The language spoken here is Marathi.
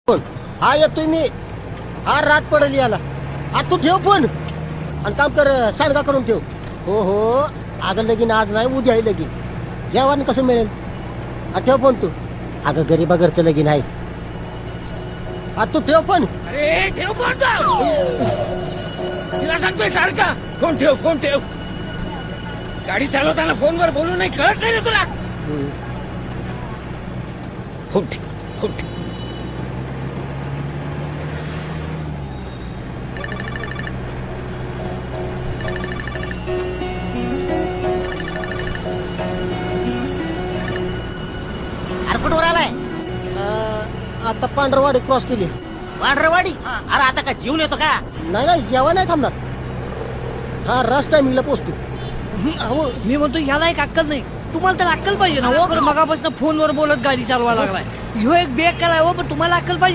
फोन हा येतोय मी. हा रात पडली याला. हा तू ठेव फोन आणि काम कर, सांडगा करून ठेव. हो हो, अगं लगीन आज नाही, उद्या आहे लगीन. जेवण कसं मिळेल? हा ठेव फोन तू. अगं गरीबा घरचं लगीन आहे. हा तू ठेव फोन. अरे ठेव फोन जाऊ. तिला सांगतोय सारखा फोन ठेव, फोन ठेव. गाडी चालवताना फोनवर बोलू नाही, कळत नाही रे तुला? फोन ठेव, फोन ठेव. अरे कुठवर आलाय? आता पांढरवाडी क्रॉस केली. वाडरवाडी? अरे आता का जीवन येतो का? नाही नाही, जेवण नाही थांबणार. हा रस टायमिंगला पोचतो. अहो मी म्हणतो ह्याला एक अक्कल नाही. तुम्हाला तर अक्कल पाहिजे ना. हो मगापासून फोनवर बोलत गाडी चालवा लागलाय. ह्यो एक बेकार आहे हो, पण तुम्हाला अक्कल पाहिजे.